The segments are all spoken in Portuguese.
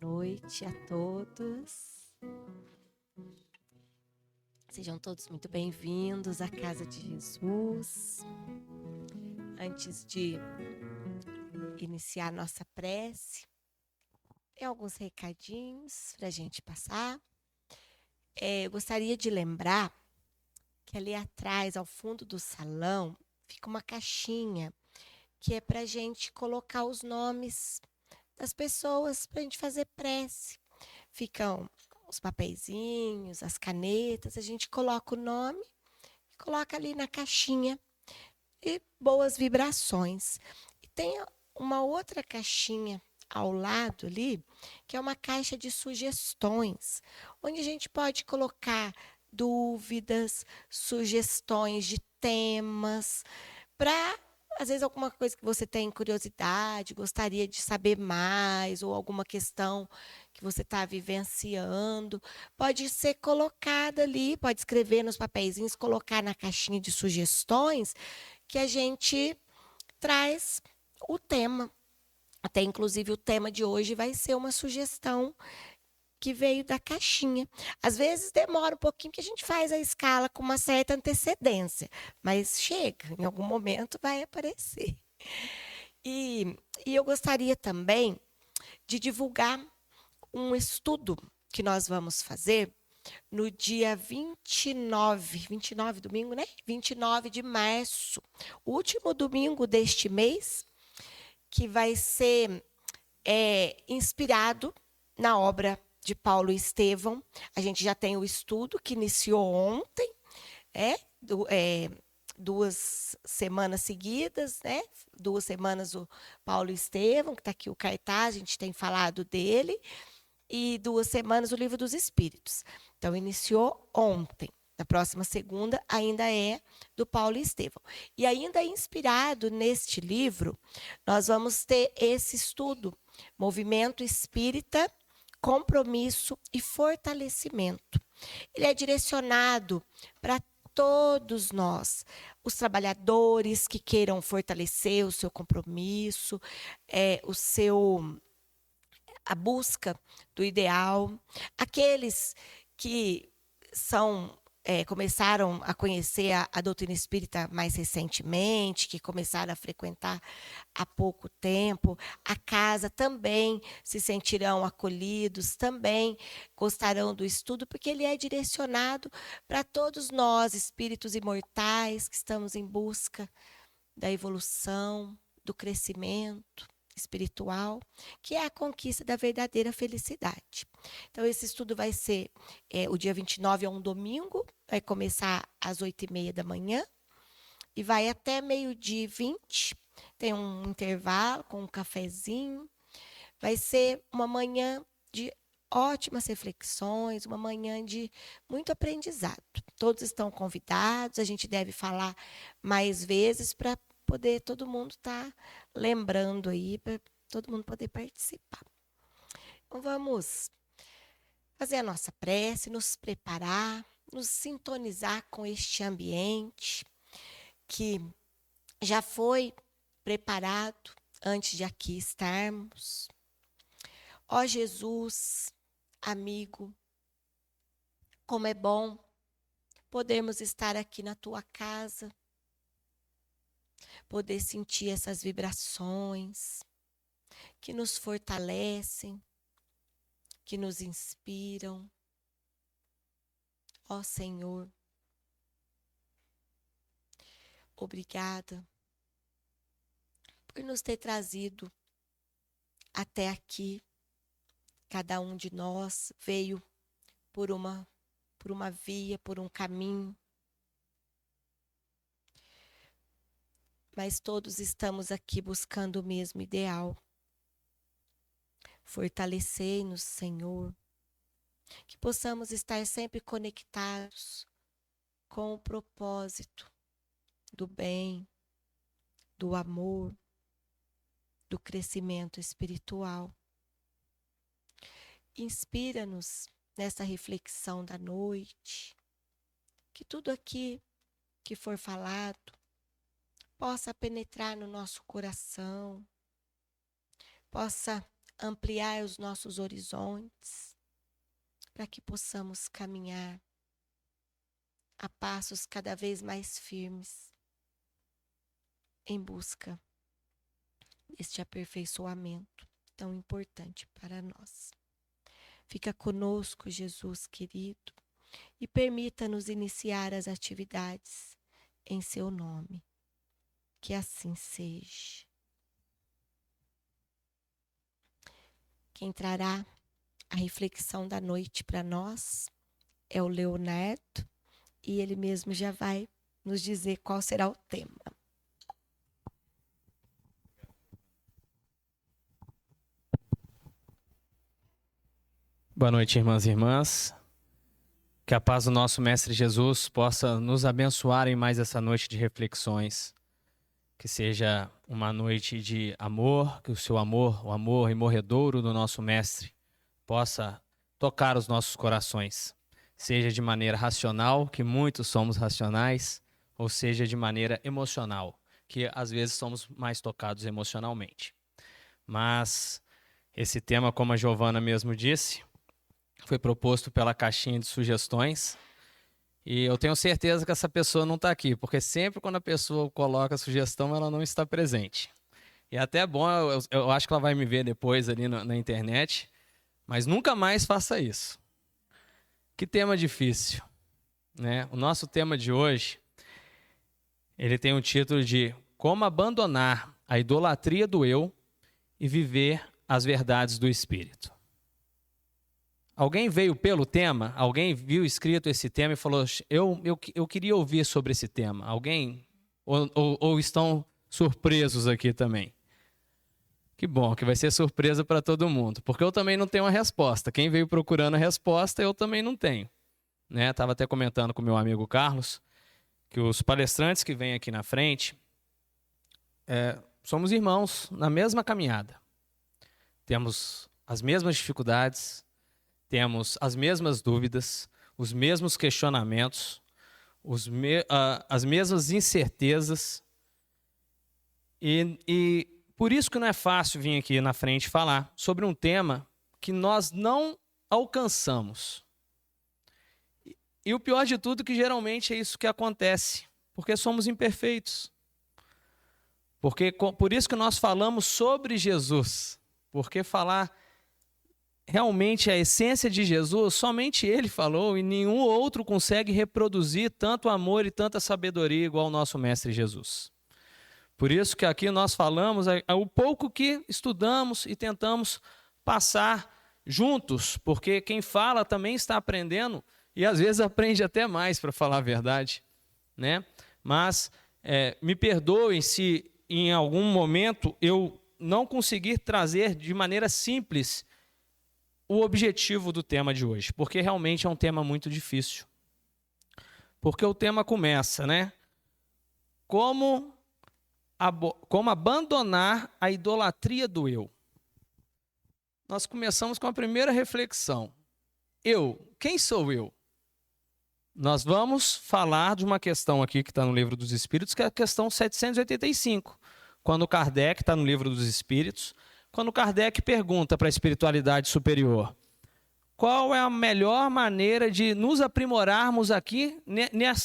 noite a todos. Sejam todos muito bem-vindos à Casa de Jesus. Antes de iniciar nossa prece, tem alguns recadinhos para a gente passar. Eu gostaria de lembrar que ali atrás, ao fundo do salão, fica uma caixinha que é para a gente colocar os nomes das pessoas para a gente fazer prece. Ficam os papeizinhos, as canetas, a gente coloca o nome e coloca ali na caixinha e boas vibrações. E tem uma outra caixinha ao lado ali, que é uma caixa de sugestões, onde a gente pode colocar dúvidas, sugestões de temas, para às vezes alguma coisa que você tem curiosidade, gostaria de saber mais, ou alguma questão que você está vivenciando, pode ser colocada ali, pode escrever nos papeizinhos, colocar na caixinha de sugestões, que a gente traz o tema. Até inclusive o tema de hoje vai ser uma sugestão que veio da caixinha. Às vezes demora um pouquinho, que a gente faz a escala com uma certa antecedência, mas chega, em algum momento vai aparecer. E eu gostaria também de divulgar um estudo que nós vamos fazer no dia 29 domingo, né? 29 de março, o último domingo deste mês, que vai ser inspirado na obra de Paulo Estevão. A gente já tem o estudo que iniciou ontem, 2 semanas seguidas, né? 2 semanas o Paulo Estevão, que está aqui o cartaz, a gente tem falado dele, e 2 semanas o Livro dos Espíritos. Então, iniciou ontem. Na próxima segunda, ainda é do Paulo Estevão. E ainda inspirado neste livro, nós vamos ter esse estudo, Movimento Espírita, Compromisso e Fortalecimento. Ele é direcionado para todos nós, os trabalhadores que queiram fortalecer o seu compromisso, a busca do ideal, aqueles que começaram a conhecer a doutrina espírita mais recentemente, que começaram a frequentar há pouco tempo, a casa também se sentirão acolhidos, também gostarão do estudo, porque ele é direcionado para todos nós, espíritos imortais, que estamos em busca da evolução, do crescimento espiritual, que é a conquista da verdadeira felicidade. Então, esse estudo vai ser o dia 29, é um domingo, vai começar às 8h30 da manhã e vai até 12h20, tem um intervalo com um cafezinho. Vai ser uma manhã de ótimas reflexões, uma manhã de muito aprendizado. Todos estão convidados, a gente deve falar mais vezes para poder todo mundo estar lembrando aí, para todo mundo poder participar. Então, vamos fazer a nossa prece, nos preparar, nos sintonizar com este ambiente que já foi preparado antes de aqui estarmos. Ó Jesus, amigo, como é bom podermos estar aqui na tua casa, poder sentir essas vibrações que nos fortalecem, que nos inspiram. Ó Senhor, obrigada por nos ter trazido até aqui. Cada um de nós veio por uma via, por um caminho. Mas todos estamos aqui buscando o mesmo ideal. Fortalecei-nos, Senhor, que possamos estar sempre conectados com o propósito do bem, do amor, do crescimento espiritual. Inspira-nos nessa reflexão da noite, que tudo aqui que for falado possa penetrar no nosso coração, possa ampliai os nossos horizontes, para que possamos caminhar a passos cada vez mais firmes em busca deste aperfeiçoamento tão importante para nós. Fica conosco, Jesus querido, e permita-nos iniciar as atividades em seu nome. Que assim seja. Quem trará a reflexão da noite para nós é o Leonardo, e ele mesmo já vai nos dizer qual será o tema. Boa noite, irmãs e irmãs. Que a paz do nosso Mestre Jesus possa nos abençoar em mais essa noite de reflexões. Que seja uma noite de amor, que o seu amor, o amor imorredouro do nosso Mestre, possa tocar os nossos corações. Seja de maneira racional, que muitos somos racionais, ou seja de maneira emocional, que às vezes somos mais tocados emocionalmente. Mas esse tema, como a Giovana mesmo disse, foi proposto pela caixinha de sugestões, e eu tenho certeza que essa pessoa não está aqui, porque sempre quando a pessoa coloca a sugestão, ela não está presente. E até é bom, eu acho que ela vai me ver depois ali na internet, mas nunca mais faça isso. Que tema difícil, né? O nosso tema de hoje, ele tem o título de Como abandonar a idolatria do eu e viver as verdades do Espírito. Alguém veio pelo tema? Alguém viu escrito esse tema e falou, eu queria ouvir sobre esse tema? Alguém? Ou estão surpresos aqui também? Que bom, que vai ser surpresa para todo mundo, porque eu também não tenho uma resposta. Quem veio procurando a resposta, eu também não tenho. Né? Estava até comentando com meu amigo Carlos, que os palestrantes que vêm aqui na frente, somos irmãos na mesma caminhada. Temos as mesmas dificuldades, temos as mesmas dúvidas, os mesmos questionamentos, as mesmas incertezas. E por isso que não é fácil vir aqui na frente falar sobre um tema que nós não alcançamos. E o pior de tudo é que geralmente é isso que acontece, porque somos imperfeitos. Por isso que nós falamos sobre Jesus, porque falar realmente a essência de Jesus, somente Ele falou e nenhum outro consegue reproduzir tanto amor e tanta sabedoria igual o nosso Mestre Jesus. Por isso que aqui nós falamos o pouco que estudamos e tentamos passar juntos, porque quem fala também está aprendendo e às vezes aprende até mais, para falar a verdade, né? Mas me perdoem se em algum momento eu não conseguir trazer de maneira simples o objetivo do tema de hoje, porque realmente é um tema muito difícil. Porque o tema começa, né? Como abandonar a idolatria do eu. Nós começamos com a primeira reflexão. Quem sou eu? Nós vamos falar de uma questão aqui que está no Livro dos Espíritos, que é a questão 785. Quando Kardec está no Livro dos Espíritos, quando Kardec pergunta para a espiritualidade superior, qual é a melhor maneira de nos aprimorarmos aqui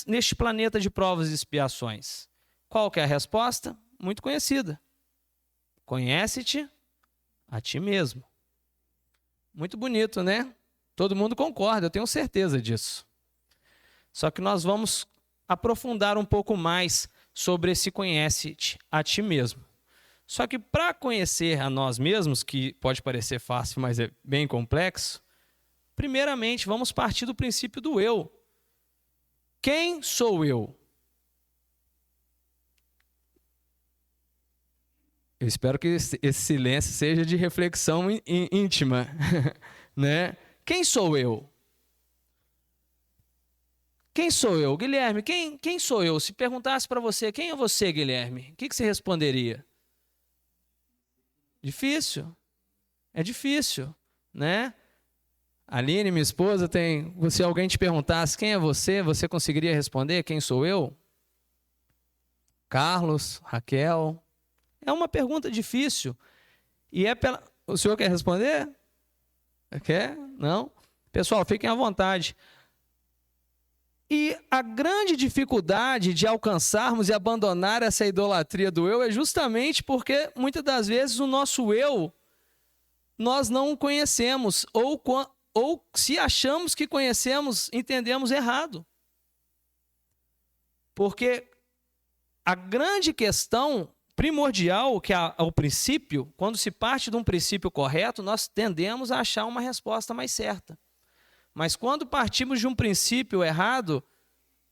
neste planeta de provas e expiações? Qual que é a resposta? Muito conhecida. Conhece-te a ti mesmo. Muito bonito, né? Todo mundo concorda, eu tenho certeza disso. Só que nós vamos aprofundar um pouco mais sobre esse conhece-te a ti mesmo. Só que para conhecer a nós mesmos, que pode parecer fácil, mas é bem complexo, primeiramente vamos partir do princípio do eu. Quem sou eu? Eu espero que esse silêncio seja de reflexão íntima, né? Quem sou eu? Quem sou eu? Guilherme, quem sou eu? Se perguntasse para você, quem é você, Guilherme? O que você responderia? Difícil. É difícil, né? Aline, minha esposa, se alguém te perguntasse quem é você, você conseguiria responder quem sou eu? Carlos, Raquel. É uma pergunta difícil. E O senhor quer responder? Quer? Não? Pessoal, fiquem à vontade. E a grande dificuldade de alcançarmos e abandonar essa idolatria do eu é justamente porque, muitas das vezes, o nosso eu, nós não o conhecemos, ou se achamos que conhecemos, entendemos errado. Porque a grande questão primordial, que é o princípio, quando se parte de um princípio correto, nós tendemos a achar uma resposta mais certa. Mas quando partimos de um princípio errado,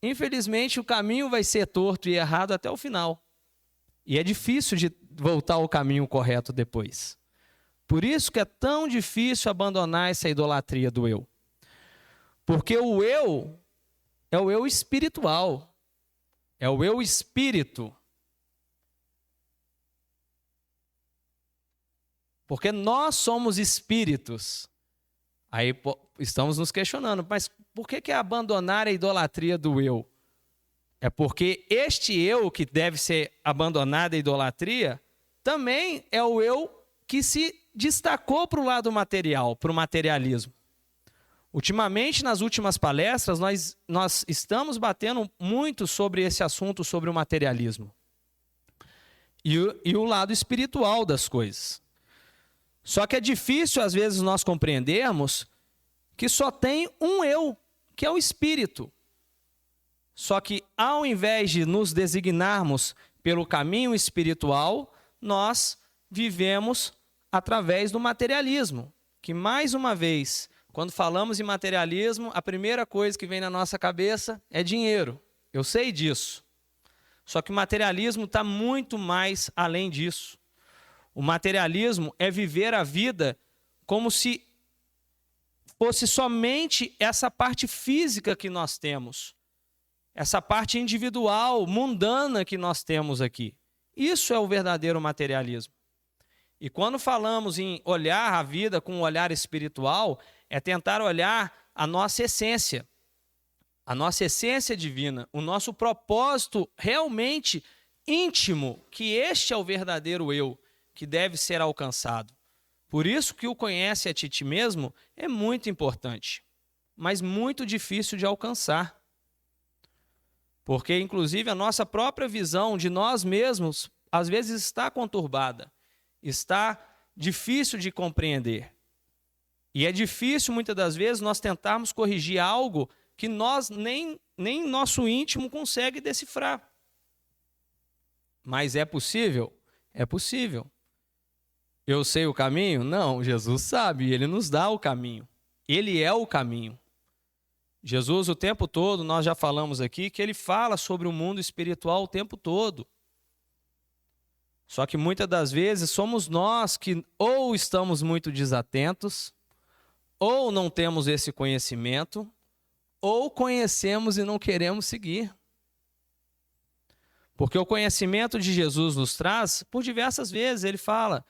infelizmente o caminho vai ser torto e errado até o final. E é difícil de voltar ao caminho correto depois. Por isso que é tão difícil abandonar essa idolatria do eu. Porque o eu é o eu espiritual. É o eu espírito. Porque nós somos espíritos. Aí estamos nos questionando, mas por que é abandonar a idolatria do eu? É porque este eu que deve ser abandonado, a idolatria, também é o eu que se destacou para o lado material, para o materialismo. Ultimamente, nas últimas palestras, nós estamos batendo muito sobre esse assunto, sobre o materialismo. E o lado espiritual das coisas. Só que é difícil, às vezes, nós compreendermos que só tem um eu, que é o espírito. Só que, ao invés de nos designarmos pelo caminho espiritual, nós vivemos através do materialismo. Que, mais uma vez, quando falamos em materialismo, a primeira coisa que vem na nossa cabeça é dinheiro. Eu sei disso. Só que o materialismo está muito mais além disso. O materialismo é viver a vida como se fosse somente essa parte física que nós temos. Essa parte individual, mundana que nós temos aqui. Isso é o verdadeiro materialismo. E quando falamos em olhar a vida com um olhar espiritual, é tentar olhar a nossa essência divina, o nosso propósito realmente íntimo, que este é o verdadeiro eu, que deve ser alcançado. Por isso que o conhece a ti mesmo é muito importante, mas muito difícil de alcançar. Porque, inclusive, a nossa própria visão de nós mesmos, às vezes, está conturbada, está difícil de compreender. E é difícil, muitas das vezes, nós tentarmos corrigir algo que nós nem nosso íntimo consegue decifrar. Mas é possível? É possível. Eu sei o caminho? Não, Jesus sabe, Ele nos dá o caminho. Ele é o caminho. Jesus, o tempo todo, nós já falamos aqui, que Ele fala sobre o mundo espiritual o tempo todo. Só que muitas das vezes somos nós que ou estamos muito desatentos, ou não temos esse conhecimento, ou conhecemos e não queremos seguir. Porque o conhecimento de Jesus nos traz, por diversas vezes, Ele fala: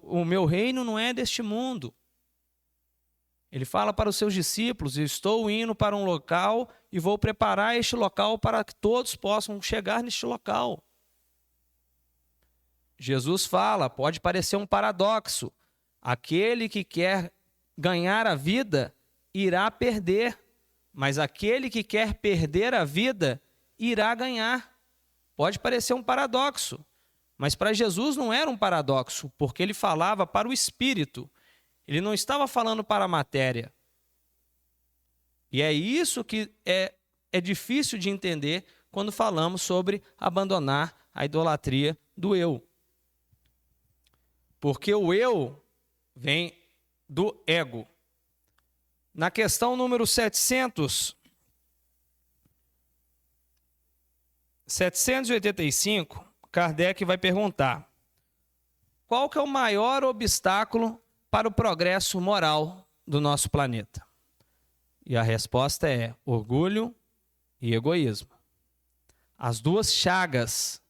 o meu reino não é deste mundo. Ele fala para os seus discípulos: eu estou indo para um local e vou preparar este local para que todos possam chegar neste local. Jesus fala, pode parecer um paradoxo, aquele que quer ganhar a vida irá perder, mas aquele que quer perder a vida irá ganhar. Pode parecer um paradoxo, mas para Jesus não era um paradoxo, porque Ele falava para o espírito. Ele não estava falando para a matéria. E é isso que é difícil de entender quando falamos sobre abandonar a idolatria do eu. Porque o eu vem do ego. Na questão número 785, Kardec vai perguntar: qual que é o maior obstáculo para o progresso moral do nosso planeta? E a resposta é orgulho e egoísmo. As duas chagas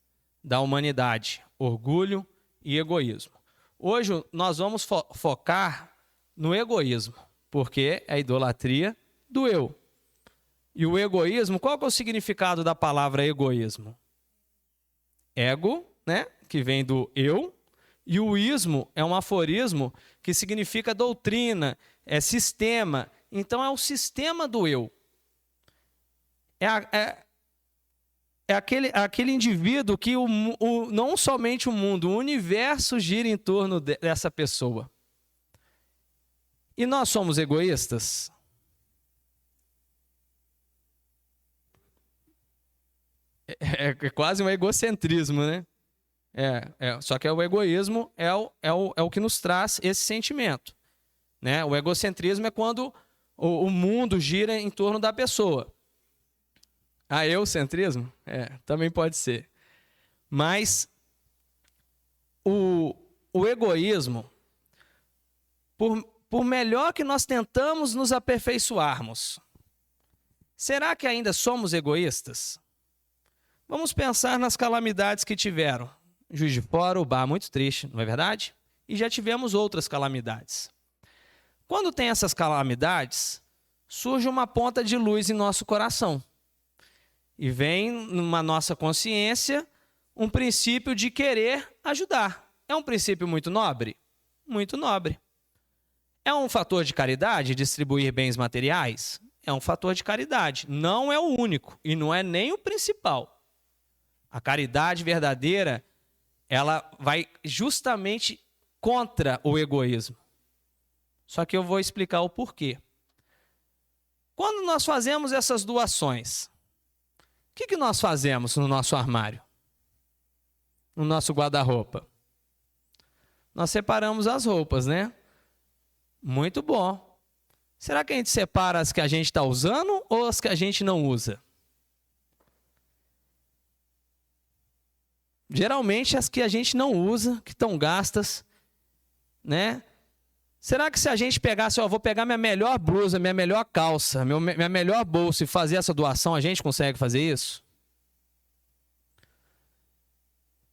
da humanidade, orgulho e egoísmo. Hoje nós vamos focar no egoísmo, porque é a idolatria do eu. E o egoísmo, qual que é o significado da palavra egoísmo? Ego, né, que vem do eu, E o ismo é um aforismo que significa doutrina, é sistema. Então é o sistema do eu. É aquele indivíduo que não somente o mundo, o universo gira em torno dessa pessoa. E nós somos egoístas? É quase um egocentrismo, né? Só que o egoísmo é o que nos traz esse sentimento, né? O egocentrismo é quando o mundo gira em torno da pessoa. Eucentrismo? Também pode ser. Mas o egoísmo, por melhor que nós tentamos nos aperfeiçoarmos, será que ainda somos egoístas? Vamos pensar nas calamidades que tiveram. Juiz de Fora, Ubá, muito triste, não é verdade? E já tivemos outras calamidades. Quando tem essas calamidades, surge uma ponta de luz em nosso coração. E vem numa nossa consciência um princípio de querer ajudar. É um princípio muito nobre? Muito nobre. É um fator de caridade distribuir bens materiais? É um fator de caridade. Não é o único e não é nem o principal. A caridade verdadeira, ela vai justamente contra o egoísmo. Só que eu vou explicar o porquê. Quando nós fazemos essas doações, o que nós fazemos no nosso armário? No nosso guarda-roupa? Nós separamos as roupas, né? Muito bom. Será que a gente separa as que a gente está usando ou as que a gente não usa? Geralmente as que a gente não usa, que estão gastas, né? Será que se a gente pegasse, vou pegar minha melhor blusa, minha melhor calça, minha melhor bolsa e fazer essa doação, a gente consegue fazer isso?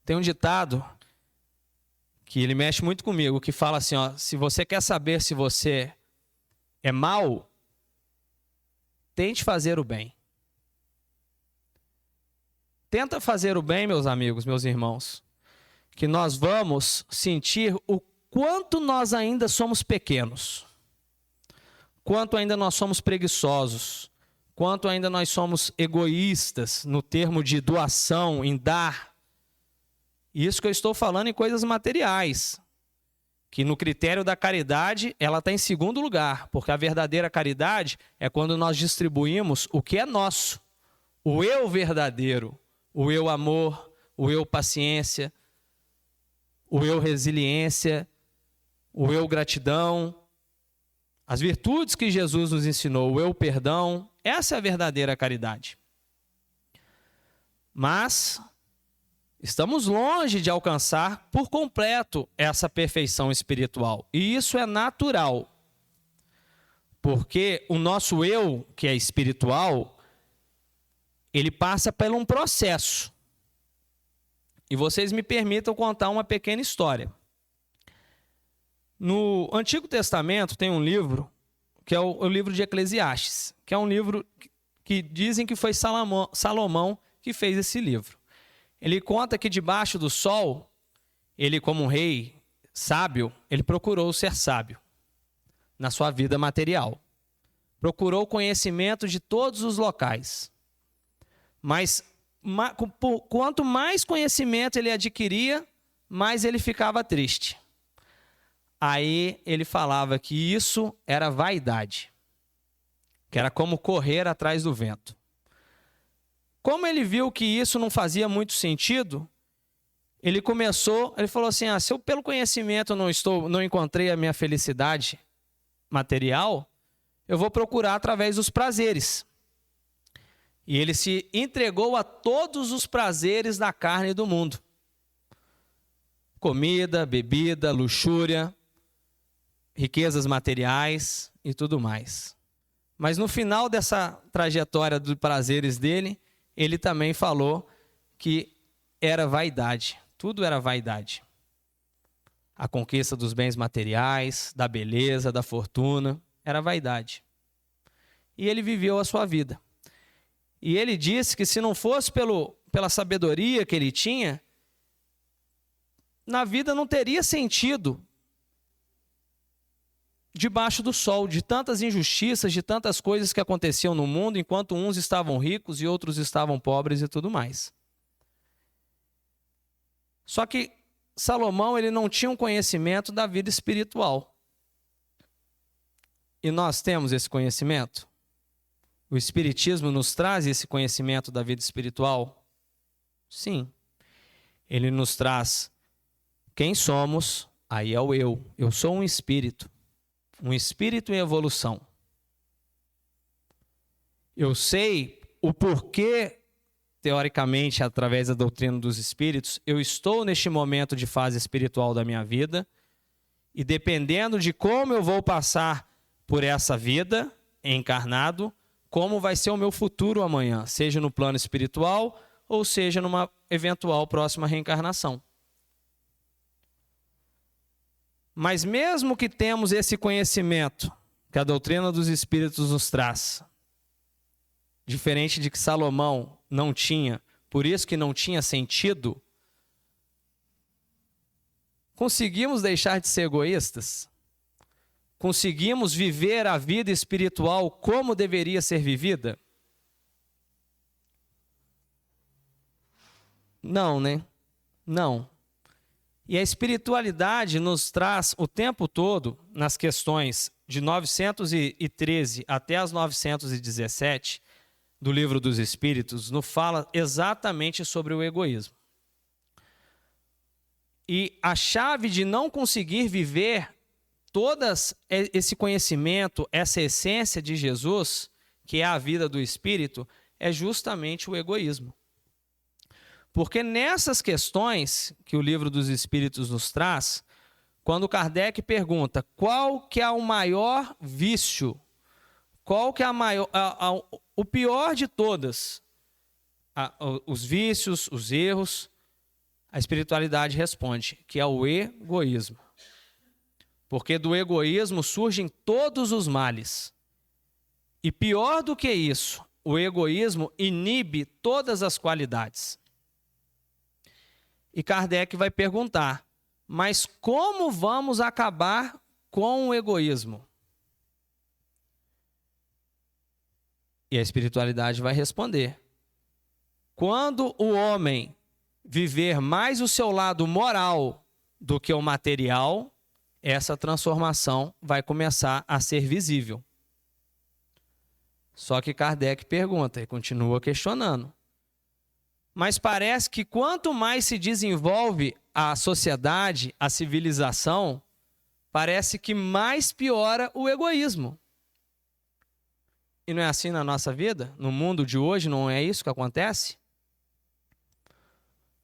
Tem um ditado que ele mexe muito comigo, que fala assim, se você quer saber se você é mau, tente fazer o bem. Tenta fazer o bem, meus amigos, meus irmãos, que nós vamos sentir o quanto nós ainda somos pequenos, quanto ainda nós somos preguiçosos, quanto ainda nós somos egoístas no termo de doação, em dar. Isso que eu estou falando em coisas materiais, que no critério da caridade ela está em segundo lugar, porque a verdadeira caridade é quando nós distribuímos o que é nosso, o eu verdadeiro, o eu amor, o eu paciência, o eu resiliência, o eu gratidão, as virtudes que Jesus nos ensinou, o eu perdão, essa é a verdadeira caridade. Mas estamos longe de alcançar por completo essa perfeição espiritual. E isso é natural, porque o nosso eu, que é espiritual, ele passa por um processo. E vocês me permitam contar uma pequena história. No Antigo Testamento tem um livro, que é o livro de Eclesiastes, que é um livro que dizem que foi Salomão que fez esse livro. Ele conta que debaixo do sol, ele como um rei sábio, ele procurou ser sábio na sua vida material. Procurou conhecimento de todos os locais. Mas quanto mais conhecimento ele adquiria, mais ele ficava triste. Aí ele falava que isso era vaidade, que era como correr atrás do vento. Como ele viu que isso não fazia muito sentido, ele falou assim, se eu pelo conhecimento não encontrei a minha felicidade material, eu vou procurar através dos prazeres. E ele se entregou a todos os prazeres da carne e do mundo. Comida, bebida, luxúria, riquezas materiais e tudo mais. Mas no final dessa trajetória dos prazeres dele, ele também falou que era vaidade. Tudo era vaidade. A conquista dos bens materiais, da beleza, da fortuna, era vaidade. E ele viveu a sua vida. E ele disse que se não fosse pela sabedoria que ele tinha, na vida não teria sentido debaixo do sol, de tantas injustiças, de tantas coisas que aconteciam no mundo, enquanto uns estavam ricos e outros estavam pobres e tudo mais. Só que Salomão, ele não tinha um conhecimento da vida espiritual. E nós temos esse conhecimento? O Espiritismo nos traz esse conhecimento da vida espiritual? Sim. Ele nos traz quem somos, aí é o eu. Eu sou um espírito em evolução. Eu sei o porquê, teoricamente, através da doutrina dos espíritos, eu estou neste momento de fase espiritual da minha vida, e dependendo de como eu vou passar por essa vida, encarnado, como vai ser o meu futuro amanhã, seja no plano espiritual ou seja numa eventual próxima reencarnação. Mas mesmo que temos esse conhecimento que a doutrina dos espíritos nos traz, diferente de que Salomão não tinha, por isso que não tinha sentido, conseguimos deixar de ser egoístas? Conseguimos viver a vida espiritual como deveria ser vivida? Não, né? Não. E a espiritualidade nos traz o tempo todo, nas questões de 913 até as 917 do Livro dos Espíritos, nos fala exatamente sobre o egoísmo. E a chave de não conseguir viver todo esse conhecimento, essa essência de Jesus, que é a vida do Espírito, é justamente o egoísmo. Porque nessas questões que o Livro dos Espíritos nos traz, quando Kardec pergunta qual que é o maior vício, qual que é o pior de todas, os vícios, os erros, a espiritualidade responde que é o egoísmo. Porque do egoísmo surgem todos os males. E pior do que isso, o egoísmo inibe todas as qualidades. E Kardec vai perguntar, mas como vamos acabar com o egoísmo? E a espiritualidade vai responder, quando o homem viver mais o seu lado moral do que o material, essa transformação vai começar a ser visível. Só que Kardec pergunta e continua questionando. Mas parece que quanto mais se desenvolve a sociedade, a civilização, parece que mais piora o egoísmo. E não é assim na nossa vida? No mundo de hoje não é isso que acontece?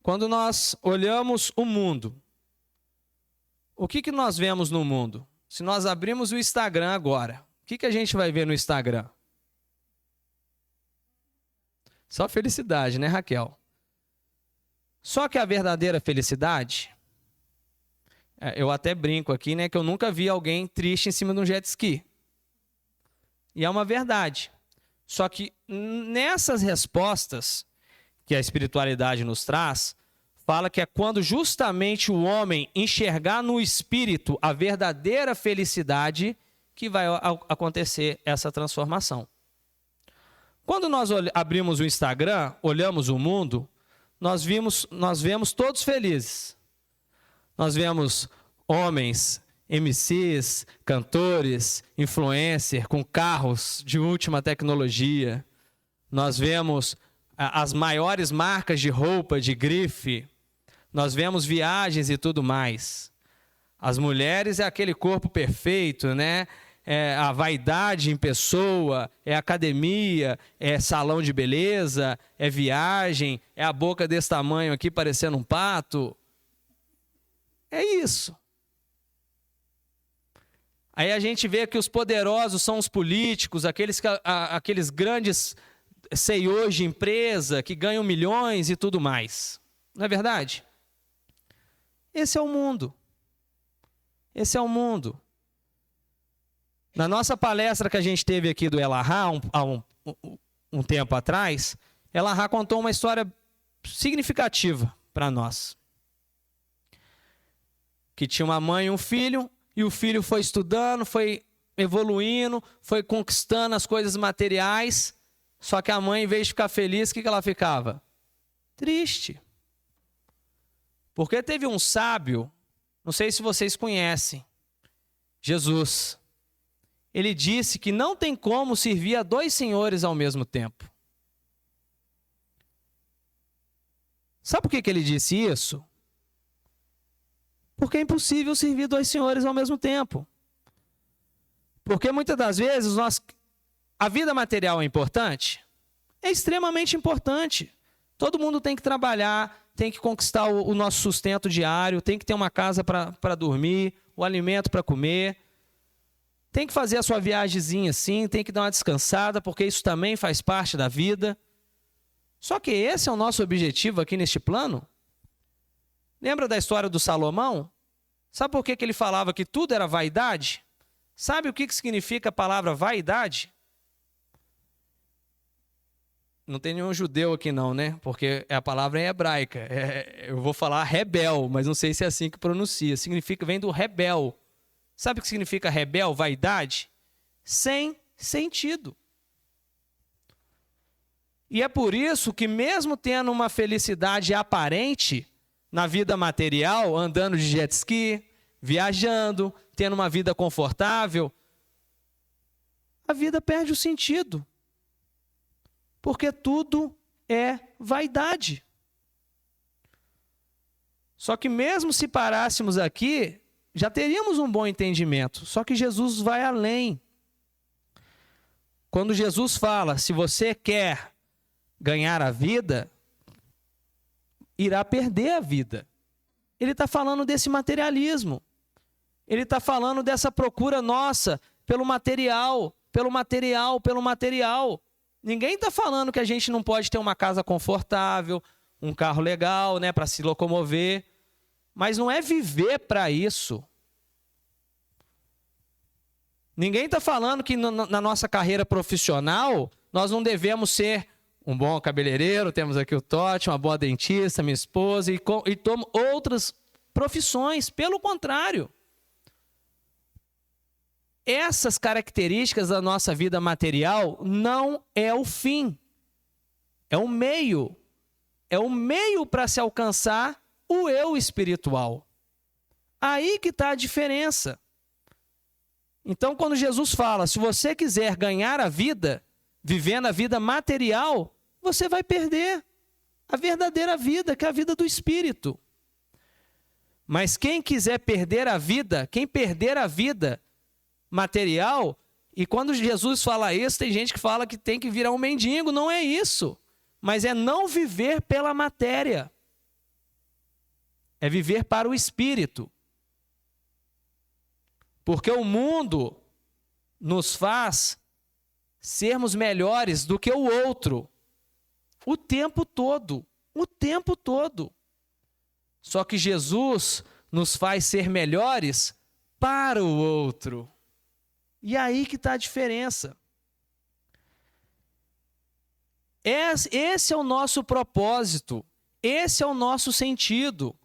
Quando nós olhamos o mundo, o que nós vemos no mundo? Se nós abrimos o Instagram agora, o que a gente vai ver no Instagram? Só felicidade, né, Raquel? Só que a verdadeira felicidade, eu até brinco aqui, né, que eu nunca vi alguém triste em cima de um jet ski. E é uma verdade. Só que nessas respostas que a espiritualidade nos traz, fala que é quando justamente o homem enxergar no espírito a verdadeira felicidade que vai acontecer essa transformação. Quando nós abrimos o Instagram, olhamos o mundo, nós vemos todos felizes. Nós vemos homens, MCs, cantores, influencers com carros de última tecnologia. Nós vemos as maiores marcas de roupa, de grife. Nós vemos viagens e tudo mais. As mulheres é aquele corpo perfeito, né? É a vaidade em pessoa, é academia, é salão de beleza, é viagem, é a boca desse tamanho aqui parecendo um pato. É isso. Aí a gente vê que os poderosos são os políticos, aqueles grandes CEOs de empresa que ganham milhões e tudo mais. Não é verdade? Esse é o mundo. Esse é o mundo. Na nossa palestra que a gente teve aqui do Elahá, há um tempo atrás, Elahá contou uma história significativa para nós. que tinha uma mãe e um filho, e o filho foi estudando, foi evoluindo, foi conquistando as coisas materiais, só que a mãe, em vez de ficar feliz, o que ela ficava? Triste. Porque teve um sábio, não sei se vocês conhecem, Jesus. Ele disse que não tem como servir a 2 senhores ao mesmo tempo. Sabe por que ele disse isso? Porque é impossível servir 2 senhores ao mesmo tempo. Porque muitas das vezes a vida material é importante? É extremamente importante. Todo mundo tem que trabalhar, tem que conquistar o nosso sustento diário, tem que ter uma casa para dormir, o alimento para comer. Tem que fazer a sua viagemzinha sim, tem que dar uma descansada, porque isso também faz parte da vida. Só que esse é o nosso objetivo aqui neste plano. Lembra da história do Salomão? Sabe por que ele falava que tudo era vaidade? Sabe o que significa a palavra vaidade? Não tem nenhum judeu aqui não, né? Porque a palavra é hebraica. Eu vou falar rebel, mas não sei se é assim que pronuncia. Vem do rebel. Sabe o que significa rebel, vaidade? Sem sentido. E é por isso que mesmo tendo uma felicidade aparente na vida material, andando de jet ski, viajando, tendo uma vida confortável, a vida perde o sentido. Porque tudo é vaidade. Só que mesmo se parássemos aqui, já teríamos um bom entendimento. Só que Jesus vai além. Quando Jesus fala, se você quer ganhar a vida, irá perder a vida. Ele está falando desse materialismo. Ele está falando dessa procura nossa pelo material, pelo material, pelo material. Ninguém está falando que a gente não pode ter uma casa confortável, um carro legal, né, para se locomover. Mas não é viver para isso. Ninguém está falando que na nossa carreira profissional nós não devemos ser um bom cabeleireiro, temos aqui o Totti, uma boa dentista, minha esposa, e tomo outras profissões. Pelo contrário. Essas características da nossa vida material não é o fim. É o meio. É o meio para se alcançar o eu espiritual. Aí que está a diferença. Então, quando Jesus fala, se você quiser ganhar a vida, vivendo a vida material, você vai perder a verdadeira vida, que é a vida do Espírito. Mas quem quiser perder a vida, quem perder a vida material, e quando Jesus fala isso, tem gente que fala que tem que virar um mendigo, não é isso. Mas é não viver pela matéria. É viver para o Espírito. Porque o mundo nos faz sermos melhores do que o outro. O tempo todo. O tempo todo. Só que Jesus nos faz ser melhores para o outro. E aí que está a diferença. Esse é o nosso propósito. Esse é o nosso sentido.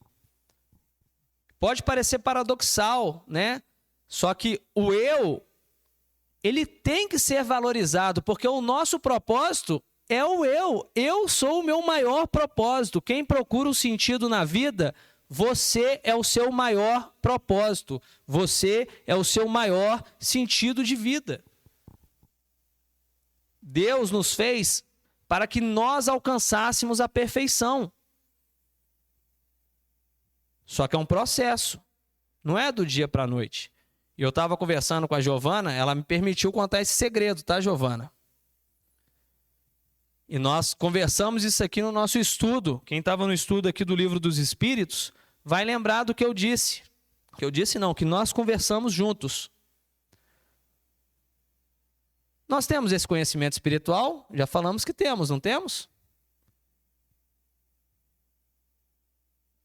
Pode parecer paradoxal, né? Só que o eu, ele tem que ser valorizado, porque o nosso propósito é o eu. Eu sou o meu maior propósito. Quem procura o sentido na vida, você é o seu maior propósito. Você é o seu maior sentido de vida. Deus nos fez para que nós alcançássemos a perfeição. Só que é um processo. Não é do dia para a noite. E eu estava conversando com a Giovana, ela me permitiu contar esse segredo, tá, Giovana? E nós conversamos isso aqui no nosso estudo. Quem estava no estudo aqui do Livro dos Espíritos vai lembrar do que eu disse. Que eu disse não, que nós conversamos juntos. Nós temos esse conhecimento espiritual? Já falamos que temos, não temos?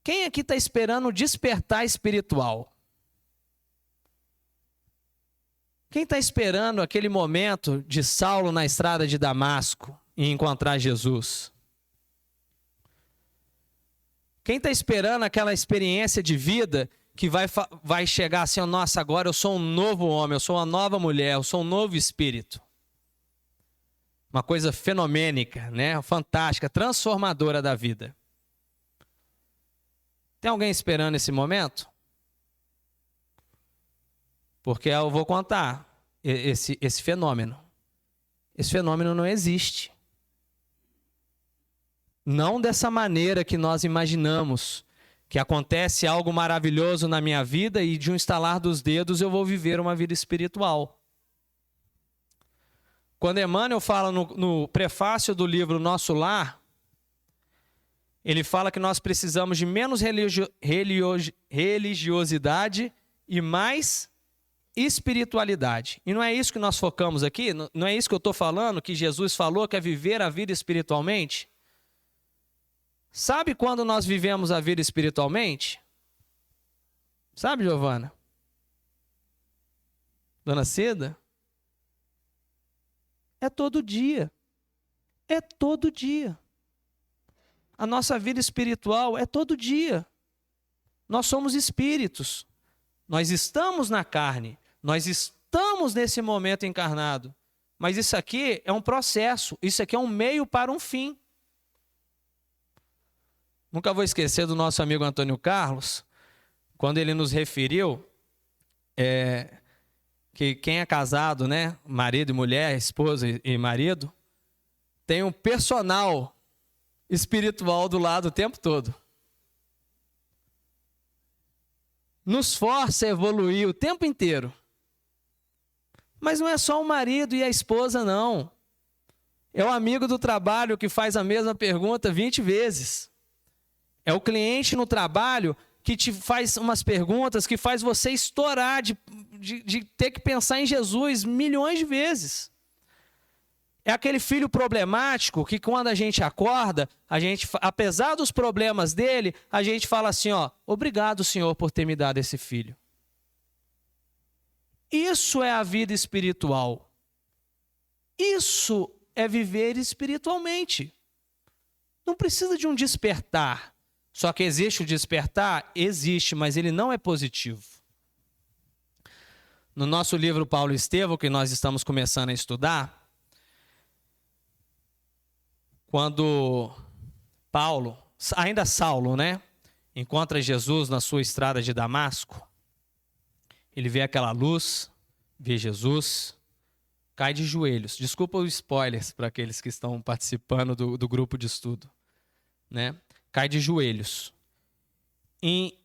Quem aqui está esperando o despertar espiritual? Quem está esperando aquele momento de Saulo na estrada de Damasco e encontrar Jesus? Quem está esperando aquela experiência de vida que vai chegar assim, nossa, agora eu sou um novo homem, eu sou uma nova mulher, eu sou um novo espírito. Uma coisa fenomênica, né? Fantástica, transformadora da vida. Tem alguém esperando esse momento? Porque eu vou contar esse fenômeno. Esse fenômeno não existe. Não dessa maneira que nós imaginamos, que acontece algo maravilhoso na minha vida e de um estalar dos dedos eu vou viver uma vida espiritual. Quando Emmanuel fala no prefácio do livro Nosso Lar, ele fala que nós precisamos de menos religiosidade e mais espiritualidade. E não é isso que nós focamos aqui? Não é isso que eu estou falando, que Jesus falou, que é viver a vida espiritualmente? Sabe quando nós vivemos a vida espiritualmente? Sabe, Giovana? Dona Cida? É todo dia. É todo dia. A nossa vida espiritual é todo dia. Nós somos espíritos. Nós estamos na carne. Nós estamos nesse momento encarnado. Mas isso aqui é um processo. Isso aqui é um meio para um fim. Nunca vou esquecer do nosso amigo Antônio Carlos, quando ele nos referiu que quem é casado, né, marido e mulher, esposa e marido, tem um personal espiritual do lado o tempo todo. Nos força a evoluir o tempo inteiro. Mas não é só o marido e a esposa, não. É o amigo do trabalho que faz a mesma pergunta 20 vezes. É o cliente no trabalho que te faz umas perguntas que faz você estourar de ter que pensar em Jesus milhões de vezes. É aquele filho problemático que quando a gente acorda, apesar dos problemas dele, a gente fala assim, obrigado, Senhor, por ter me dado esse filho. Isso é a vida espiritual. Isso é viver espiritualmente. Não precisa de um despertar. Só que existe o despertar? Existe, mas ele não é positivo. No nosso livro Paulo e Estevão, que nós estamos começando a estudar, quando Paulo, ainda Saulo, né, encontra Jesus na sua estrada de Damasco, ele vê aquela luz, vê Jesus, cai de joelhos. Desculpa os spoilers para aqueles que estão participando do grupo de estudo, né? Cai de joelhos. Em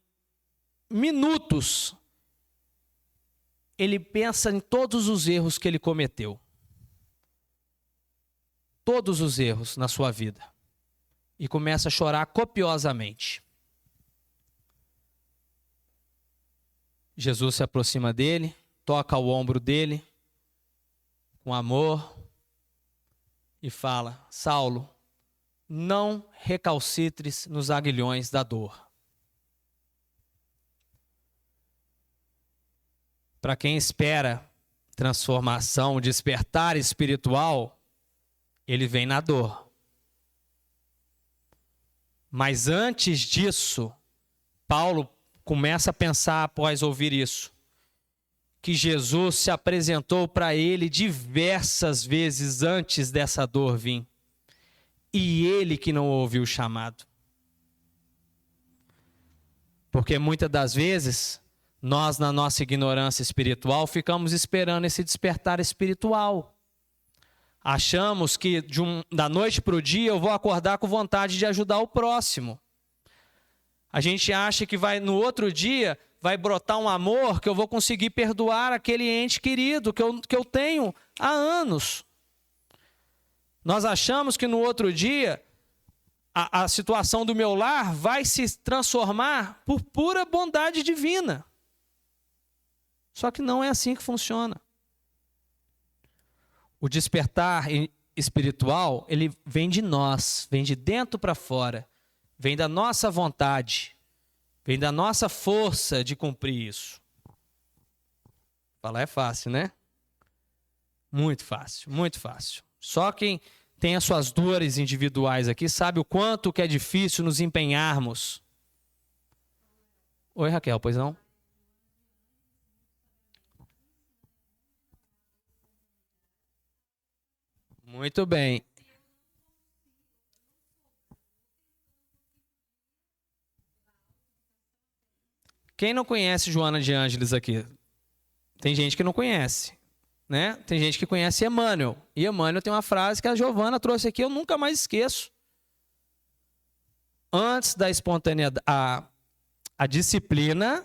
minutos, ele pensa em todos os erros que ele cometeu. Todos os erros na sua vida. E começa a chorar copiosamente. Jesus se aproxima dele, toca o ombro dele, com amor, e fala: Saulo, não recalcitres nos aguilhões da dor. Para quem espera transformação, despertar espiritual, ele vem na dor. Mas antes disso, Paulo começa a pensar após ouvir isso, que Jesus se apresentou para ele diversas vezes antes dessa dor vir. E ele que não ouviu o chamado. Porque muitas das vezes, nós na nossa ignorância espiritual, ficamos esperando esse despertar espiritual. Achamos que da noite para o dia eu vou acordar com vontade de ajudar o próximo. A gente acha que no outro dia vai brotar um amor que eu vou conseguir perdoar aquele ente querido que eu tenho há anos. Nós achamos que no outro dia a situação do meu lar vai se transformar por pura bondade divina. Só que não é assim que funciona. O despertar espiritual, ele vem de nós, vem de dentro para fora, vem da nossa vontade, vem da nossa força de cumprir isso. Falar é fácil, né? Muito fácil, muito fácil. Só quem tem as suas dores individuais aqui sabe o quanto que é difícil nos empenharmos. Oi, Raquel, pois não? Muito bem. Quem não conhece Joana de Ângeles aqui? Tem gente que não conhece, né? Tem gente que conhece Emmanuel. E Emmanuel tem uma frase que a Giovana trouxe aqui, eu nunca mais esqueço. Antes da espontaneidade, a disciplina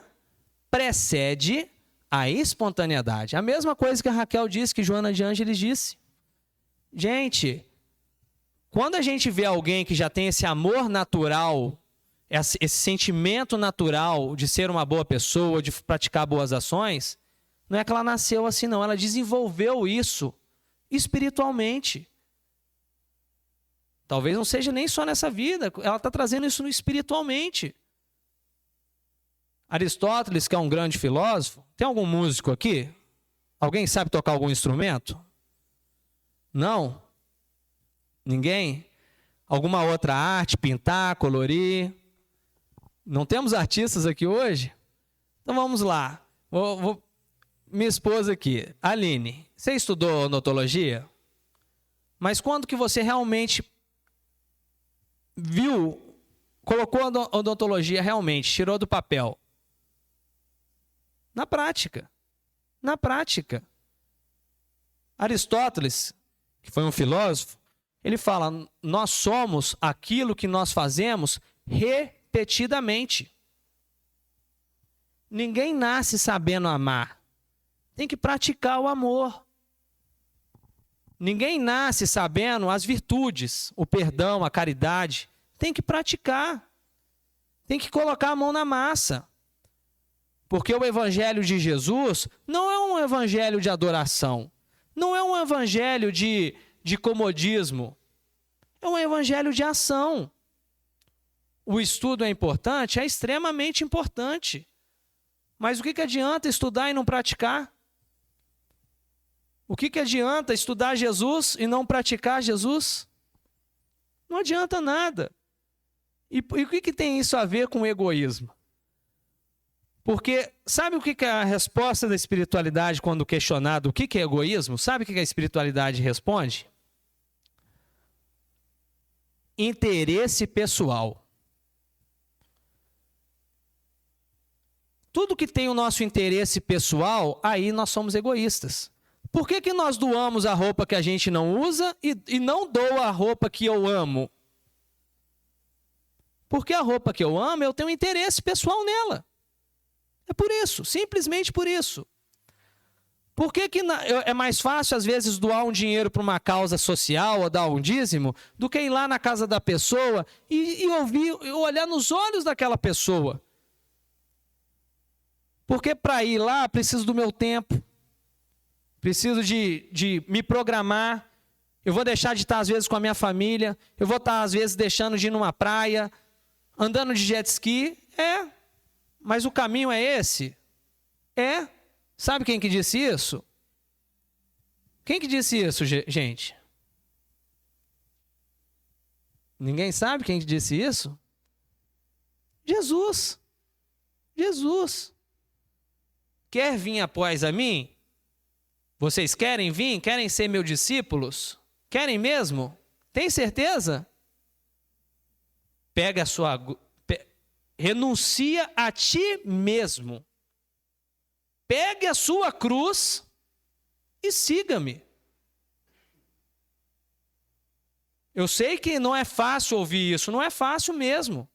precede a espontaneidade. A mesma coisa que a Raquel disse, que Joana de Ângeles disse. Gente, quando a gente vê alguém que já tem esse amor natural, esse sentimento natural de ser uma boa pessoa, de praticar boas ações, não é que ela nasceu assim, não. Ela desenvolveu isso espiritualmente. Talvez não seja nem só nessa vida, ela está trazendo isso espiritualmente. Aristóteles, que é um grande filósofo, tem algum músico aqui? Alguém sabe tocar algum instrumento? Não? Ninguém? Alguma outra arte, pintar, colorir? Não temos artistas aqui hoje? Então vamos lá. Minha esposa aqui, Aline, você estudou odontologia? Mas quando que você realmente viu, colocou a odontologia realmente, tirou do papel? Na prática. Na prática. Aristóteles, que foi um filósofo, ele fala, nós somos aquilo que nós fazemos repetidamente. Ninguém nasce sabendo amar. Tem que praticar o amor. Ninguém nasce sabendo as virtudes, o perdão, a caridade. Tem que praticar. Tem que colocar a mão na massa. Porque o evangelho de Jesus não é um evangelho de adoração. Não é um evangelho de comodismo. É um evangelho de ação. O estudo é importante? É extremamente importante. Mas o que adianta estudar e não praticar? O que adianta estudar Jesus e não praticar Jesus? Não adianta nada. E o que tem isso a ver com egoísmo? Porque sabe o que é a resposta da espiritualidade quando questionado o que é egoísmo? Sabe o que a espiritualidade responde? Interesse pessoal. Tudo que tem o nosso interesse pessoal, aí nós somos egoístas. Por que nós doamos a roupa que a gente não usa e não dou a roupa que eu amo? Porque a roupa que eu amo, eu tenho interesse pessoal nela. É por isso, simplesmente por isso. Por que é mais fácil, às vezes, doar um dinheiro para uma causa social ou dar um dízimo, do que ir lá na casa da pessoa e olhar nos olhos daquela pessoa? Porque para ir lá, preciso do meu tempo. Preciso de me programar. Eu vou deixar de estar, às vezes, com a minha família. Eu vou estar, às vezes, deixando de ir numa praia, andando de jet ski. Mas o caminho é esse? Sabe quem que disse isso? Quem que disse isso, gente? Ninguém sabe quem que disse isso? Jesus. Jesus. Quer vir após a mim? Vocês querem vir? Querem ser meus discípulos? Querem mesmo? Tem certeza? Pega a sua... Renuncia a ti mesmo. Pegue a sua cruz e siga-me. Eu sei que não é fácil ouvir isso, não é fácil mesmo.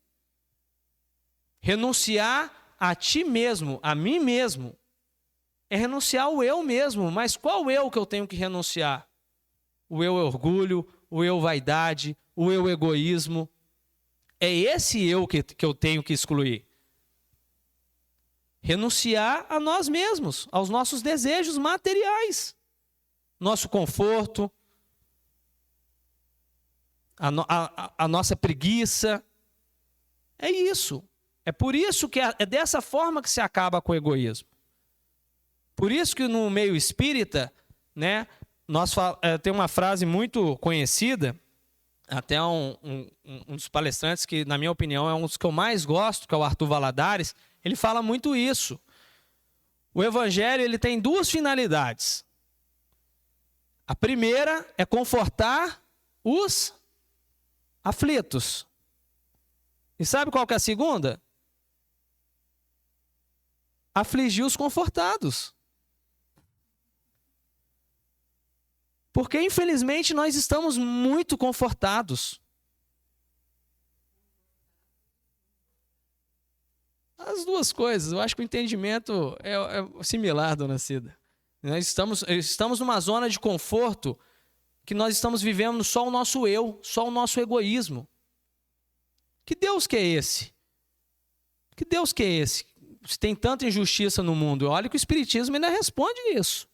Renunciar a ti mesmo, a mim mesmo, é renunciar ao eu mesmo. Mas qual eu que eu tenho que renunciar? O eu orgulho, o eu vaidade, o eu egoísmo. É esse eu que eu tenho que excluir. Renunciar a nós mesmos, aos nossos desejos materiais. Nosso conforto, a nossa preguiça. É isso. É por isso que é dessa forma que se acaba com o egoísmo. Por isso que no meio espírita, né, tem uma frase muito conhecida, até um dos palestrantes que, na minha opinião, é um dos que eu mais gosto, que é o Arthur Valadares, ele fala muito isso. O evangelho ele tem duas finalidades. A primeira é confortar os aflitos. E sabe qual que é a segunda? Afligir os confortados. Porque, infelizmente, nós estamos muito confortados. As duas coisas. Eu acho que o entendimento é similar, dona Cida. Nós estamos numa zona de conforto que nós estamos vivendo só o nosso eu, só o nosso egoísmo. Que Deus que é esse? Que Deus que é esse? Se tem tanta injustiça no mundo, olha que o Espiritismo ainda responde isso.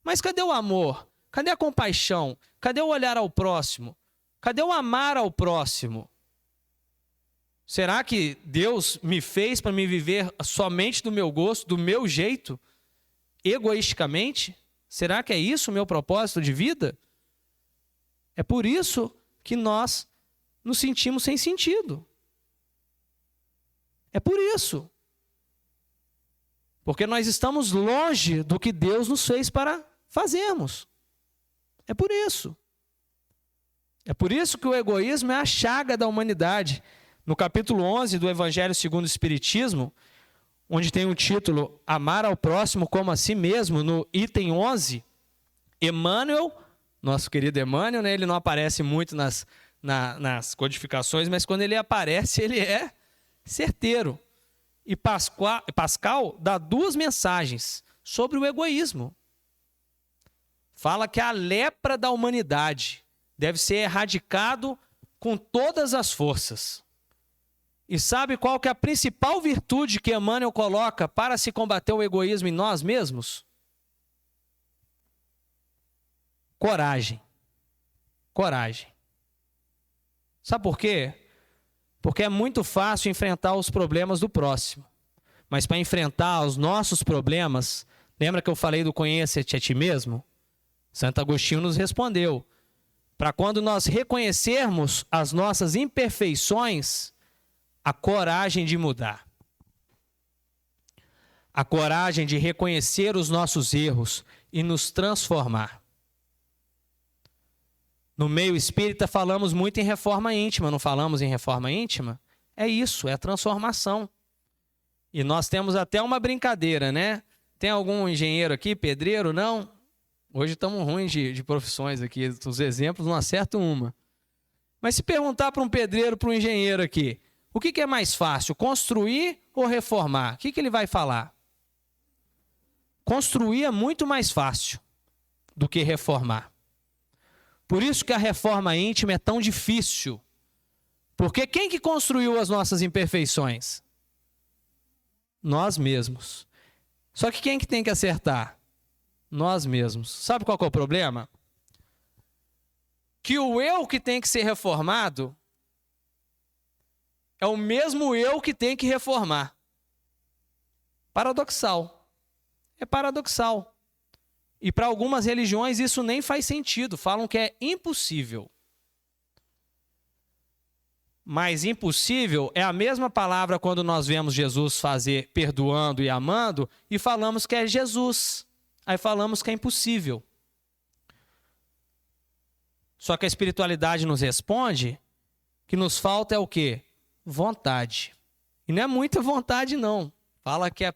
Mas cadê o amor? Cadê a compaixão? Cadê o olhar ao próximo? Cadê o amar ao próximo? Será que Deus me fez para me viver somente do meu gosto, do meu jeito, egoisticamente? Será que é isso o meu propósito de vida? É por isso que nós nos sentimos sem sentido. É por isso. Porque nós estamos longe do que Deus nos fez para fazermos. É por isso. É por isso que o egoísmo é a chaga da humanidade. No capítulo 11 do Evangelho segundo o Espiritismo, onde tem o título Amar ao próximo como a si mesmo, no item 11, Emmanuel, nosso querido Emmanuel, né, ele não aparece muito nas codificações, mas quando ele aparece, ele é certeiro. E Pascal dá duas mensagens sobre o egoísmo. Fala que a lepra da humanidade deve ser erradicado com todas as forças. E sabe qual que é a principal virtude que Emmanuel coloca para se combater o egoísmo em nós mesmos? Coragem. Coragem. Sabe por quê? Porque é muito fácil enfrentar os problemas do próximo. Mas para enfrentar os nossos problemas, lembra que eu falei do conhecer-te a ti mesmo? Santo Agostinho nos respondeu. Para quando nós reconhecermos as nossas imperfeições, a coragem de mudar. A coragem de reconhecer os nossos erros e nos transformar. No meio espírita falamos muito em reforma íntima, não falamos em reforma íntima? É isso, é a transformação. E nós temos até uma brincadeira, né? Tem algum engenheiro aqui, pedreiro? Não? Hoje estamos ruins de profissões aqui, os exemplos não acertam uma. Mas se perguntar para um pedreiro, para um engenheiro aqui, o que é mais fácil, construir ou reformar? O que ele vai falar? Construir é muito mais fácil do que reformar. Por isso que a reforma íntima é tão difícil. Porque quem que construiu as nossas imperfeições? Nós mesmos. Só que quem que tem que acertar? Nós mesmos. Sabe qual que é o problema? Que o eu que tem que ser reformado é o mesmo eu que tem que reformar. Paradoxal. É paradoxal. E para algumas religiões isso nem faz sentido. Falam que é impossível. Mas impossível é a mesma palavra quando nós vemos Jesus fazer perdoando e amando e falamos que é Jesus. Aí falamos que é impossível. Só que a espiritualidade nos responde que nos falta é o quê? Vontade. E não é muita vontade, não. Fala que é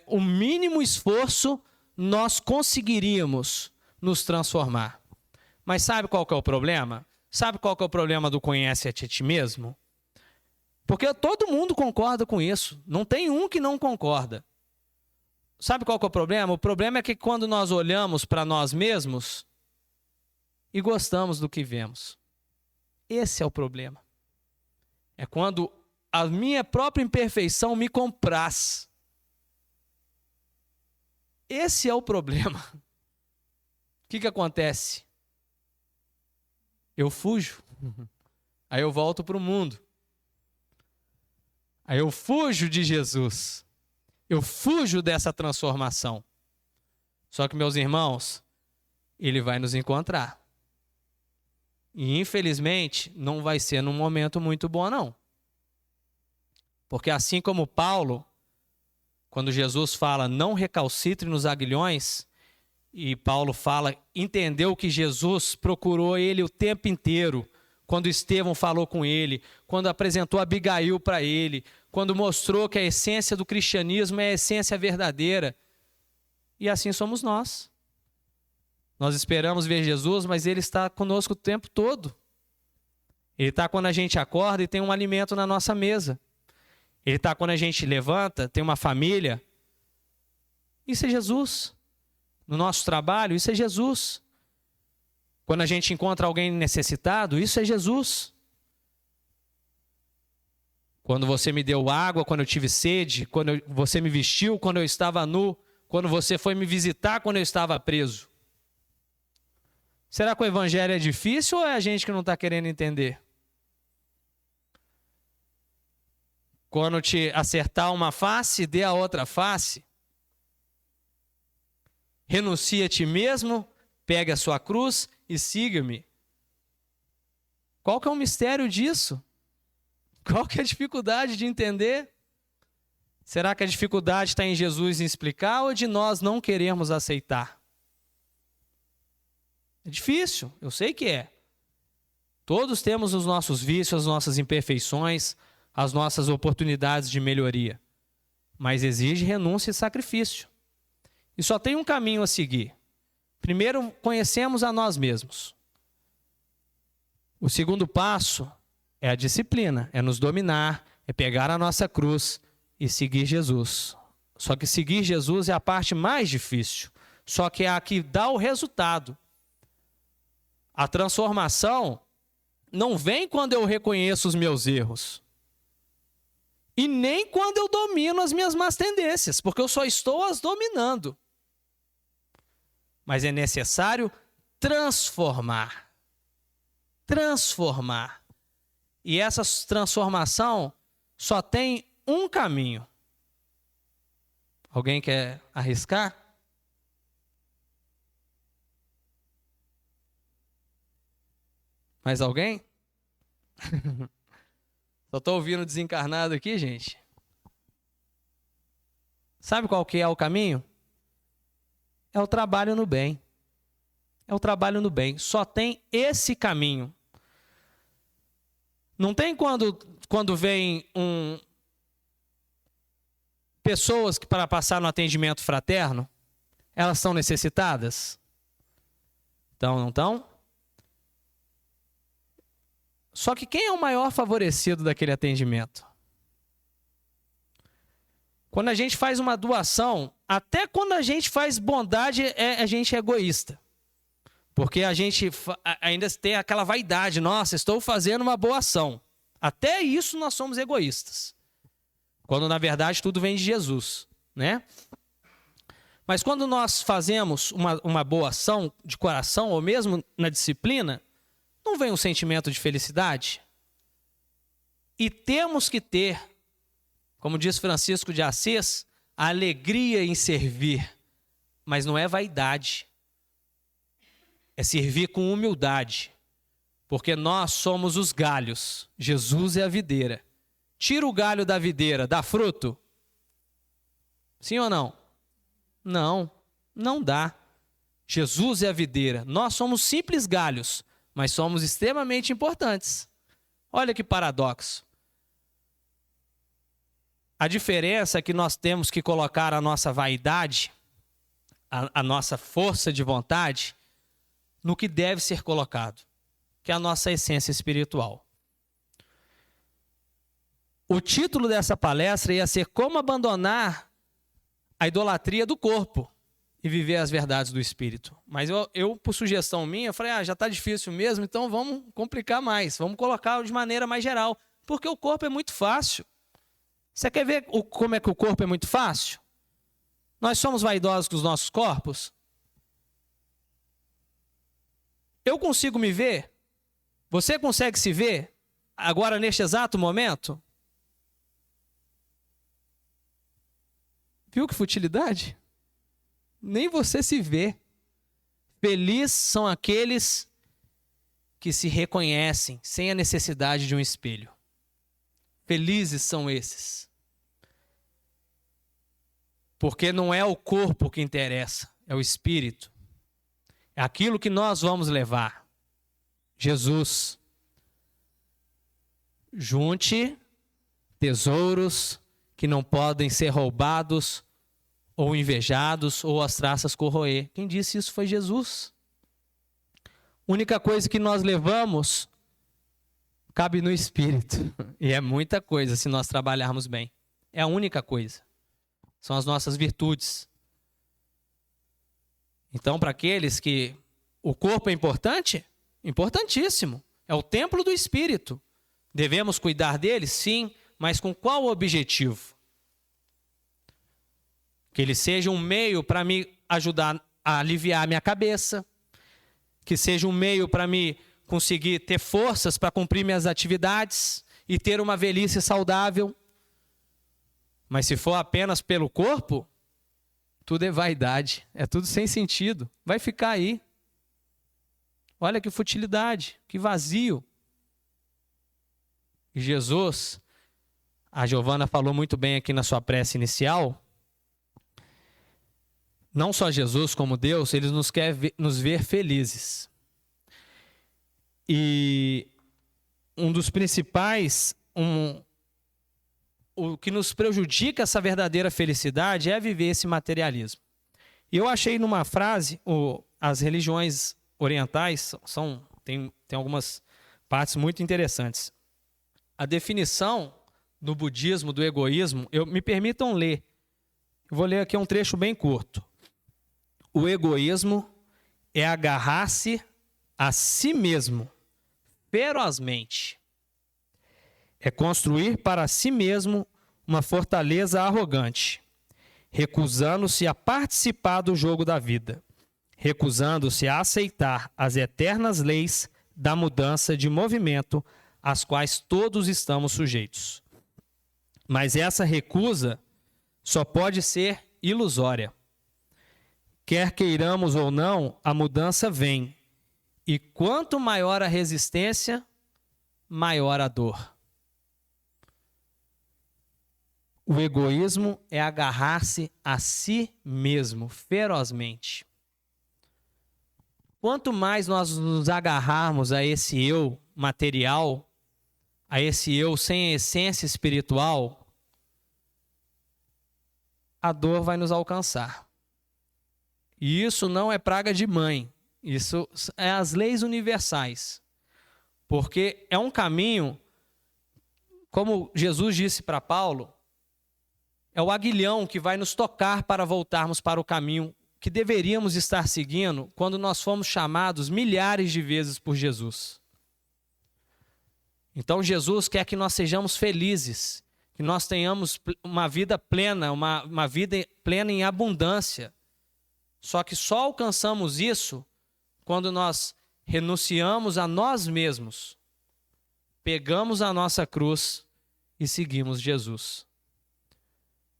o mínimo esforço nós conseguiríamos nos transformar. Mas sabe qual que é o problema? Sabe qual que é o problema do conhece-te a ti mesmo? Porque todo mundo concorda com isso. Não tem um que não concorda. Sabe qual que é o problema? O problema é que quando nós olhamos para nós mesmos e gostamos do que vemos. Esse é o problema. É quando a minha própria imperfeição me compraz. Esse é o problema. O que acontece? Eu fujo. Aí eu volto para o mundo. Aí eu fujo de Jesus. Eu fujo dessa transformação. Só que, meus irmãos, ele vai nos encontrar. E, infelizmente, não vai ser num momento muito bom, não. Porque assim como Paulo, quando Jesus fala não recalcitre nos aguilhões, e Paulo fala, entendeu que Jesus procurou ele o tempo inteiro, quando Estevão falou com ele, quando apresentou Abigail para ele, quando mostrou que a essência do cristianismo é a essência verdadeira. E assim somos nós. Nós esperamos ver Jesus, mas ele está conosco o tempo todo. Ele está quando a gente acorda e tem um alimento na nossa mesa. Ele está quando a gente levanta, tem uma família. Isso é Jesus. No nosso trabalho, isso é Jesus. Quando a gente encontra alguém necessitado, isso é Jesus. Quando você me deu água, quando eu tive sede, quando você me vestiu, quando eu estava nu, quando você foi me visitar, quando eu estava preso. Será que o evangelho é difícil ou é a gente que não está querendo entender? Quando te acertar uma face, dê a outra face. Renuncie a ti mesmo, pegue a sua cruz e siga-me. Qual que é o mistério disso? Qual que é a dificuldade de entender? Será que a dificuldade está em Jesus em explicar ou de nós não queremos aceitar? É difícil, eu sei que é. Todos temos os nossos vícios, as nossas imperfeições, as nossas oportunidades de melhoria. Mas exige renúncia e sacrifício. E só tem um caminho a seguir. Primeiro, conhecemos a nós mesmos. O segundo passo é a disciplina, é nos dominar, é pegar a nossa cruz e seguir Jesus. Só que seguir Jesus é a parte mais difícil, só que é a que dá o resultado. A transformação não vem quando eu reconheço os meus erros. E nem quando eu domino as minhas más tendências, porque eu só estou as dominando. Mas é necessário transformar. Transformar. E essa transformação só tem um caminho. Alguém quer arriscar? Mais alguém? Só estou ouvindo desencarnado aqui, gente. Sabe qual que é o caminho? É o trabalho no bem. É o trabalho no bem. Só tem esse caminho. Não tem quando vem pessoas que para passar no atendimento fraterno, elas estão necessitadas? Então, não estão? Só que quem é o maior favorecido daquele atendimento? Quando a gente faz uma doação, até quando a gente faz bondade, a gente é egoísta. Porque a gente ainda tem aquela vaidade. Nossa, estou fazendo uma boa ação. Até isso nós somos egoístas. Quando na verdade tudo vem de Jesus, né? Mas quando nós fazemos uma boa ação de coração, ou mesmo na disciplina, não vem um sentimento de felicidade? E temos que ter, como diz Francisco de Assis, a alegria em servir. Mas não é vaidade. É servir com humildade. Porque nós somos os galhos. Jesus é a videira. Tira o galho da videira, dá fruto? Sim ou não? Não, não dá. Jesus é a videira. Nós somos simples galhos, mas somos extremamente importantes. Olha que paradoxo. A diferença é que nós temos que colocar a nossa vaidade, a nossa força de vontade, no que deve ser colocado, que é a nossa essência espiritual. O título dessa palestra ia ser Como abandonar a idolatria do corpo e viver as verdades do espírito. Mas eu por sugestão minha, falei, já está difícil mesmo, então vamos complicar mais, vamos colocar de maneira mais geral, porque o corpo é muito fácil. Você quer ver como é que o corpo é muito fácil? Nós somos vaidosos com os nossos corpos? Eu consigo me ver? Você consegue se ver agora neste exato momento? Viu que futilidade? Nem você se vê. Felizes são aqueles que se reconhecem sem a necessidade de um espelho. Felizes são esses. Porque não é o corpo que interessa, é o espírito. É aquilo que nós vamos levar. Jesus. Junte tesouros que não podem ser roubados ou invejados ou as traças corroer. Quem disse isso foi Jesus. A única coisa que nós levamos cabe no espírito. E é muita coisa se nós trabalharmos bem. É a única coisa. São as nossas virtudes. Então, para aqueles que o corpo é importante, importantíssimo. É o templo do espírito. Devemos cuidar dele? Sim, mas com qual objetivo? Que ele seja um meio para me ajudar a aliviar a minha cabeça, que seja um meio para me conseguir ter forças para cumprir minhas atividades e ter uma velhice saudável. Mas se for apenas pelo corpo, tudo é vaidade, é tudo sem sentido, vai ficar aí. Olha que futilidade, que vazio. E Jesus, a Giovana falou muito bem aqui na sua prece inicial, não só Jesus como Deus, ele nos quer nos ver felizes. E um dos principais, o que nos prejudica essa verdadeira felicidade é viver esse materialismo. E eu achei numa frase, as religiões orientais tem algumas partes muito interessantes. A definição do budismo, do egoísmo, me permitam ler. Eu vou ler aqui um trecho bem curto. O egoísmo é agarrar-se a si mesmo, ferozmente. É construir para si mesmo uma fortaleza arrogante, recusando-se a participar do jogo da vida, recusando-se a aceitar as eternas leis da mudança de movimento às quais todos estamos sujeitos. Mas essa recusa só pode ser ilusória. Quer queiramos ou não, a mudança vem. E quanto maior a resistência, maior a dor. O egoísmo é agarrar-se a si mesmo, ferozmente. Quanto mais nós nos agarrarmos a esse eu material, a esse eu sem essência espiritual, a dor vai nos alcançar. E isso não é praga de mãe, isso é as leis universais. Porque é um caminho, como Jesus disse para Paulo, é o aguilhão que vai nos tocar para voltarmos para o caminho que deveríamos estar seguindo quando nós fomos chamados milhares de vezes por Jesus. Então Jesus quer que nós sejamos felizes, que nós tenhamos uma vida plena, uma vida plena em abundância. Só que só alcançamos isso quando nós renunciamos a nós mesmos, pegamos a nossa cruz e seguimos Jesus.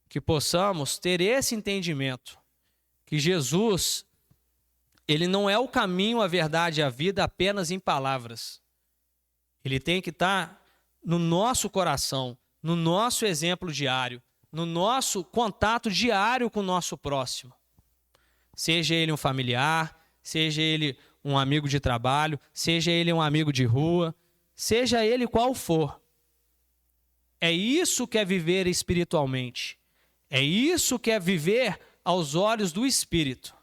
Que possamos ter esse entendimento, que Jesus, ele não é o caminho, a verdade e a vida apenas em palavras. Ele tem que estar no nosso coração, no nosso exemplo diário, no nosso contato diário com o nosso próximo. Seja ele um familiar, seja ele um amigo de trabalho, seja ele um amigo de rua, seja ele qual for. É isso que é viver espiritualmente. É isso que é viver aos olhos do Espírito.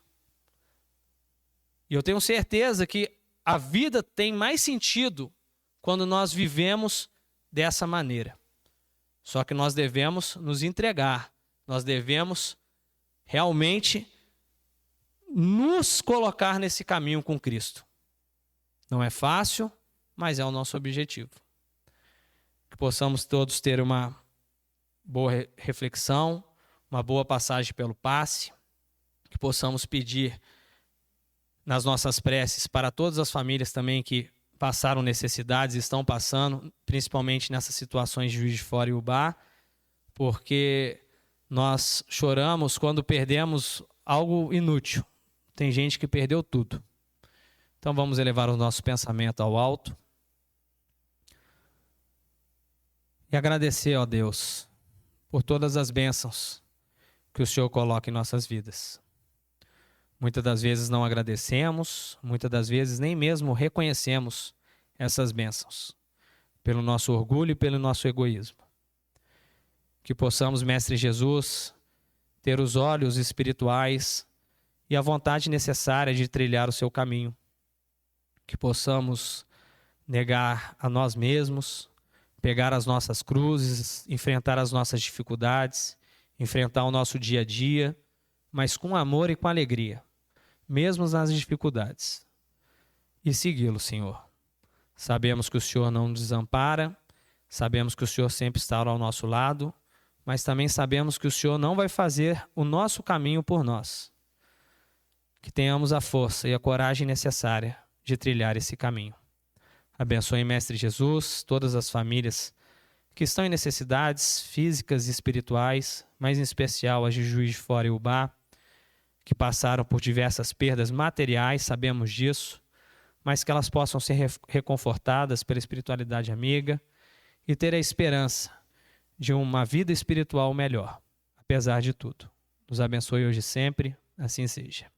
E eu tenho certeza que a vida tem mais sentido quando nós vivemos dessa maneira. Só que nós devemos nos entregar, nós devemos realmente nos colocar nesse caminho com Cristo. Não é fácil, mas é o nosso objetivo. Que possamos todos ter uma boa reflexão, uma boa passagem pelo passe, que possamos pedir nas nossas preces para todas as famílias também que passaram necessidades, estão passando, principalmente nessas situações de Juiz de Fora e Ubá, porque nós choramos quando perdemos algo inútil. Tem gente que perdeu tudo. Então vamos elevar o nosso pensamento ao alto. E agradecer, ó Deus, por todas as bênçãos que o Senhor coloca em nossas vidas. Muitas das vezes não agradecemos, muitas das vezes nem mesmo reconhecemos essas bênçãos, pelo nosso orgulho e pelo nosso egoísmo. Que possamos, Mestre Jesus, ter os olhos espirituais e a vontade necessária de trilhar o seu caminho. Que possamos negar a nós mesmos, pegar as nossas cruzes, enfrentar as nossas dificuldades, enfrentar o nosso dia a dia, mas com amor e com alegria, mesmo nas dificuldades. E segui-lo, Senhor. Sabemos que o Senhor não nos desampara, sabemos que o Senhor sempre está ao nosso lado, mas também sabemos que o Senhor não vai fazer o nosso caminho por nós. Que tenhamos a força e a coragem necessária de trilhar esse caminho. Abençoe, Mestre Jesus, todas as famílias que estão em necessidades físicas e espirituais, mas em especial as de Juiz de Fora e Ubá, que passaram por diversas perdas materiais, sabemos disso, mas que elas possam ser reconfortadas pela espiritualidade amiga e ter a esperança de uma vida espiritual melhor, apesar de tudo. Nos abençoe hoje e sempre, assim seja.